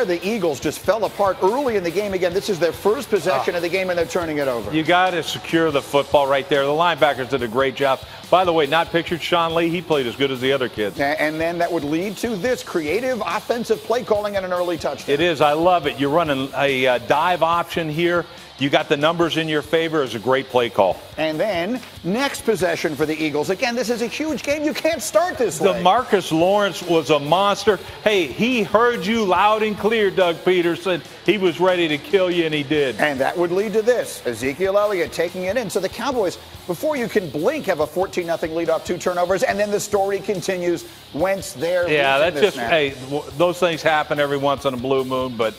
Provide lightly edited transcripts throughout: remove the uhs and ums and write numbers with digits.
The Eagles just fell apart early in the game again. This is their first possession of the game, and they're turning it over. You got to secure the football right there. The linebackers did a great job. By the way, not pictured Sean Lee. He played as good as the other kids. And then that would lead to this creative offensive play calling and an early touchdown. It is. I love it. You're running a dive option here. You got the numbers in your favor. It's a great play call. And then next possession for the Eagles. Again, this is a huge game. You can't start this way. DeMarcus Lawrence was a monster. Hey, he heard you loud and clear, Doug Peterson. He was ready to kill you, and he did. And that would lead to this. Ezekiel Elliott taking it in. So the Cowboys, before you can blink, have a 14-0 lead off 2 turnovers. And then the story continues. Wentz there. Yeah, that's just, hey, those things happen every once on a blue moon, but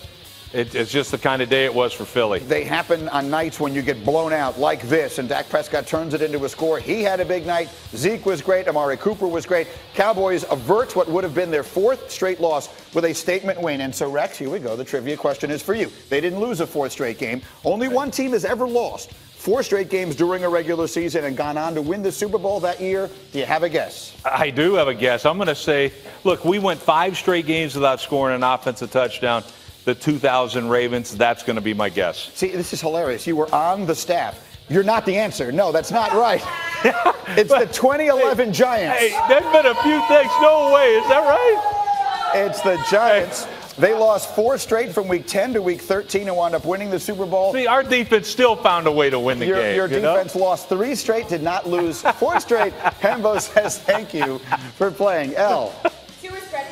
it's just the kind of day it was for Philly. They happen on nights when you get blown out like this, and Dak Prescott turns it into a score. He had a big night. Zeke was great. Amari Cooper was great. Cowboys avert what would have been their 4th straight loss with a statement win. And so, Rex, here we go. The trivia question is for you. They didn't lose a 4th straight game. Only one team has ever lost 4 straight games during a regular season and gone on to win the Super Bowl that year. Do you have a guess? I do have a guess. I'm going to say, look, we went 5 straight games without scoring an offensive touchdown. The 2000 Ravens, that's going to be my guess. See, this is hilarious. You were on the staff. You're not the answer. No, that's not right. It's the 2011 Giants. Hey, there's been a few things. No way. Is that right? It's the Giants. They lost 4 straight from week 10 to week 13 and wound up winning the Super Bowl. See, our defense still found a way to win the game. Your defense lost 3 straight, did not lose 4 straight. Hembo says thank you for playing. L.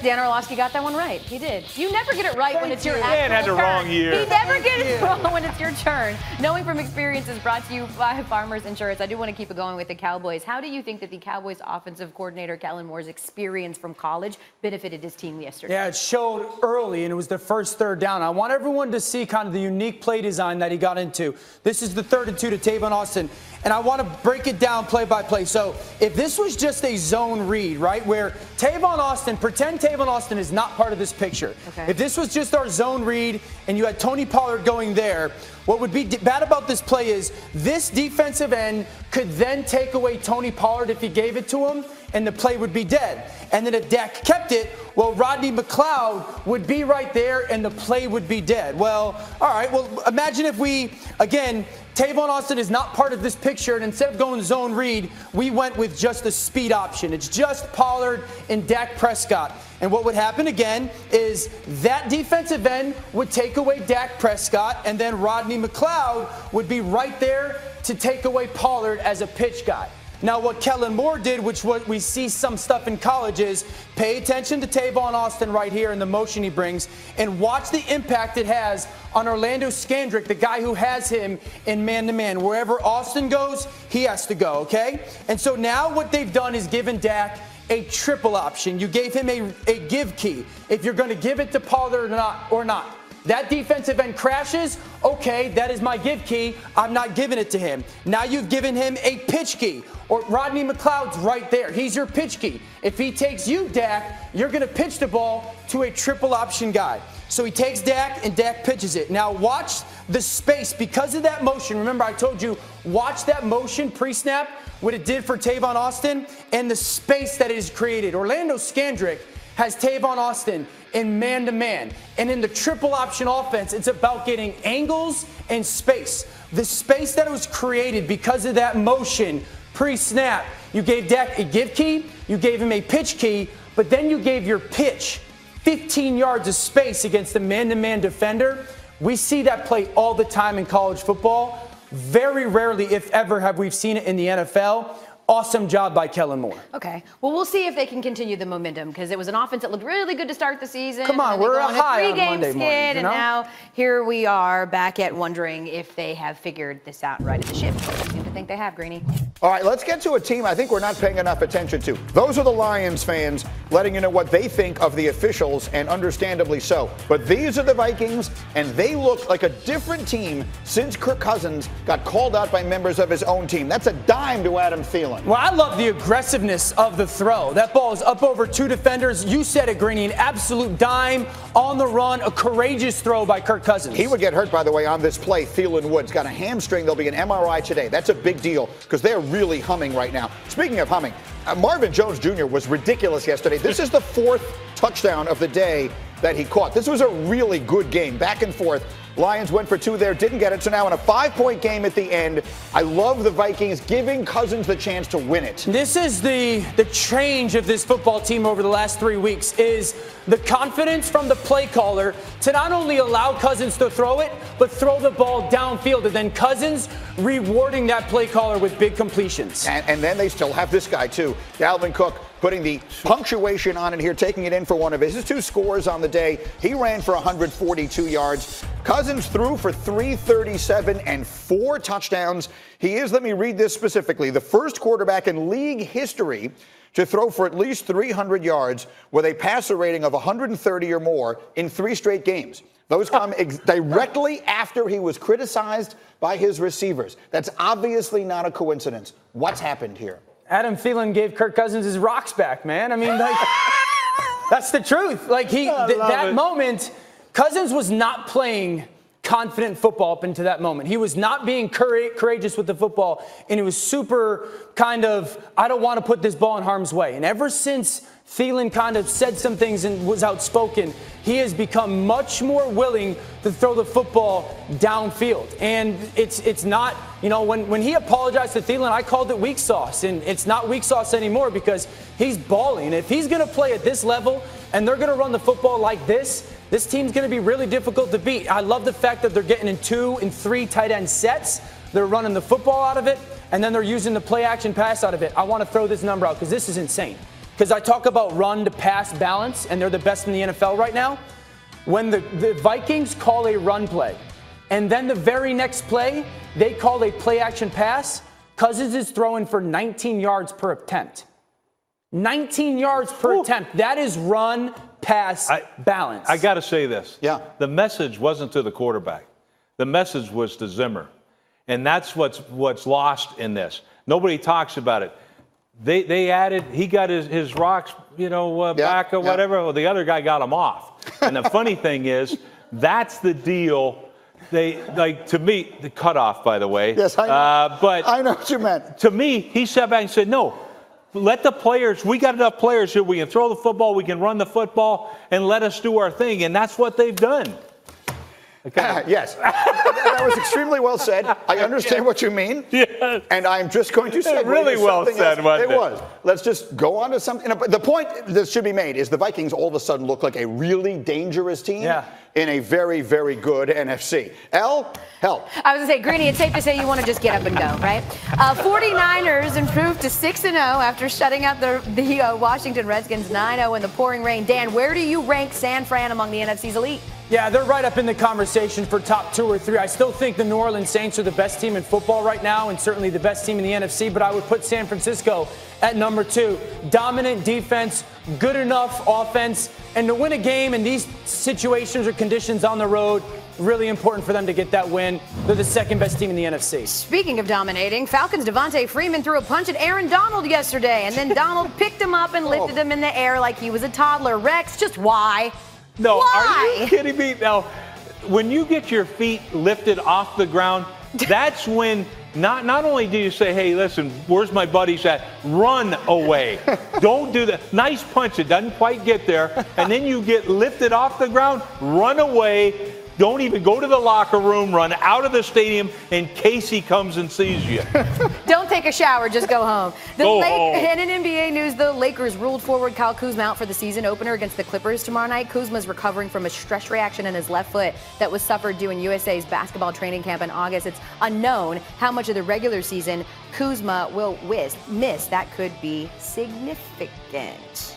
Dan Orlovsky got that one right. He did. You never get it right when it's your actual Dan had the turn. wrong year. He never gets it wrong when it's your turn. Knowing from experience is brought to you by Farmers Insurance. I do want to keep it going with the Cowboys. How do you think that the Cowboys offensive coordinator, Kellen Moore's experience from college benefited his team yesterday? Yeah, it showed early, and it was the first 3rd down. I want everyone to see kind of the unique play design that he got into. This is the 3rd and 2 to Tavon Austin. And I want to break it down play by play. So if this was just a zone read, right, where Tavon Austin, pretend Tavon Austin is not part of this picture. Okay. If this was just our zone read and you had Tony Pollard going there, what would be bad about this play is this defensive end could then take away Tony Pollard if he gave it to him, and the play would be dead. And then if Dak kept it, well, Rodney McLeod would be right there and the play would be dead. Well, all right, well, imagine if we, again, Tavon Austin is not part of this picture, and instead of going zone read, we went with just the speed option. It's just Pollard and Dak Prescott. And what would happen again is that defensive end would take away Dak Prescott, and then Rodney McLeod would be right there to take away Pollard as a pitch guy. Now, what Kellen Moore did, which what we see some stuff in college, is pay attention to Tavon Austin right here and the motion he brings, and watch the impact it has on Orlando Scandrick, the guy who has him in man-to-man. Wherever Austin goes, he has to go, okay? And so now what they've done is given Dak a triple option. You gave him a give key. If you're going to give it to Pollard or not. That defensive end crashes, okay, that is my give key. I'm not giving it to him. Now you've given him a pitch key. Or Rodney McLeod's right there. He's your pitch key. If he takes you, Dak, you're going to pitch the ball to a triple option guy. So he takes Dak, and Dak pitches it. Now watch the space. Because of that motion, remember I told you, watch that motion pre-snap, what it did for Tavon Austin, and the space that it has created. Orlando Scandrick has Tavon Austin in man-to-man. And in the triple option offense, it's about getting angles and space. The space that was created because of that motion pre-snap, you gave Dak a give key, you gave him a pitch key, but then you gave your pitch 15 yards of space against the man-to-man defender. We see that play all the time in college football. Very rarely, if ever, have we seen it in the NFL. Awesome job by Kellen Moore. Okay. Well, we'll see if they can continue the momentum, because it was an offense that looked really good to start the season. Come on, we're a high on Monday morning, and now here we are back at wondering if they have figured this out right at the ship. I seem to think they have, Greeny. All right, let's get to a team I think we're not paying enough attention to. Those are the Lions fans letting you know what they think of the officials, and understandably so. But these are the Vikings, and they look like a different team since Kirk Cousins got called out by members of his own team. That's a dime to Adam Thielen. Well, I love the aggressiveness of the throw. That ball is up over 2 defenders. You said it, Greeny, an absolute dime on the run, a courageous throw by Kirk Cousins. He would get hurt, by the way, on this play. Thielen Wood's got a hamstring. There'll be an MRI today. That's a big deal because they're really humming right now. Speaking of humming, Marvin Jones Jr. was ridiculous yesterday. This is the 4th touchdown of the day, that he caught. This was a really good game, back and forth. Lions went for 2 there, didn't get it. So now in a 5-point game at the end, I love the Vikings giving Cousins the chance to win it. This is the change of this football team over the last 3 weeks is the confidence from the play caller to not only allow Cousins to throw it, but throw the ball downfield. And then Cousins rewarding that play caller with big completions. And then they still have this guy, too. Dalvin Cook putting the punctuation on it here, taking it in for one of his 2 scores on the day. He ran for 142 yards. Cousins threw for 337 and 4 touchdowns. He is, let me read this specifically, the first quarterback in league history to throw for at least 300 yards with a passer rating of 130 or more in 3 straight games. Those come directly after he was criticized by his receivers. That's obviously not a coincidence. What's happened here? Adam Thielen gave Kirk Cousins his rocks back, man. I mean, like, that's the truth. Like, that moment, Cousins was not playing confident football up into that moment. He was not being courageous with the football, and he was super kind of, I don't want to put this ball in harm's way. And ever since Thielen kind of said some things and was outspoken, he has become much more willing to throw the football downfield. And it's not, you know, when he apologized to Thielen, I called it weak sauce. And it's not weak sauce anymore because he's balling. If he's going to play at this level and they're going to run the football like this team's going to be really difficult to beat. I love the fact that they're getting in 2 and 3 tight end sets. They're running the football out of it, and then they're using the play action pass out of it. I want to throw this number out because this is insane. Because I talk about run to pass balance, and they're the best in the NFL right now. When the Vikings call a run play, and then the very next play, they call a play action pass, Cousins is throwing for 19 yards per attempt. 19 yards per attempt. That is run pass balance. I got to say this. Yeah. The message wasn't to the quarterback. The message was to Zimmer. And that's what's lost in this. Nobody talks about it. They added, he got his rocks, back or whatever. Well, the other guy got him off. And the funny thing is, that's the deal. To me, the cutoff, by the way. Yes, I know. But I know what you meant. To me, he sat back and said, no, let the players, we got enough players here. We can throw the football, we can run the football, and let us do our thing. And that's what they've done. Okay. Yes. That was extremely well said. I understand what you mean. Yes. And I'm just going to say really well said, wasn't it? It was. Let's just go on to something. The point that should be made is the Vikings all of a sudden look like a really dangerous team in a very, very good NFC. Help. I was going to say, Greeny, it's safe to say you want to just get up and go, right? 49ers improved to 6-0 after shutting out the Washington Redskins 9-0 in the pouring rain. Dan, where do you rank San Fran among the NFC's elite? Yeah, they're right up in the conversation for top 2 or 3. I still think the New Orleans Saints are the best team in football right now and certainly the best team in the NFC, but I would put San Francisco at number 2. Dominant defense, good enough offense, and to win a game in these situations or conditions on the road, really important for them to get that win. They're the second best team in the NFC. Speaking of dominating, Falcons' Devontae Freeman threw a punch at Aaron Donald yesterday, and then Donald picked him up and lifted him in the air like he was a toddler. Rex, just why? No, why? Are you kidding me? Now, when you get your feet lifted off the ground, that's when not only do you say, hey, listen, where's my buddies at? Run away. Don't do that. Nice punch. It doesn't quite get there. And then you get lifted off the ground, run away. Don't even go to the locker room, run out of the stadium in case he comes and sees you. Don't take a shower, just go home. Go home. And in NBA news, the Lakers ruled forward Kyle Kuzma out for the season opener against the Clippers tomorrow night. Kuzma's recovering from a stress reaction in his left foot that was suffered during USA's basketball training camp in August. It's unknown how much of the regular season Kuzma will miss. That could be significant.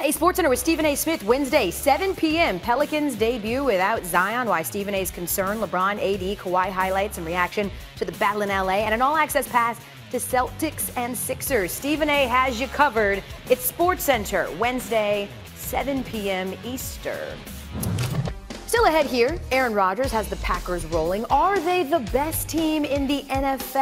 A SportsCenter with Stephen A. Smith Wednesday, 7 p.m. Pelicans debut without Zion. Why Stephen A.'s concerned. LeBron, AD, Kawhi highlights in reaction to the battle in L.A. and an all-access pass to Celtics and Sixers. Stephen A. has you covered. It's SportsCenter Wednesday, 7 p.m. Eastern. Still ahead here, Aaron Rodgers has the Packers rolling. Are they the best team in the NFL?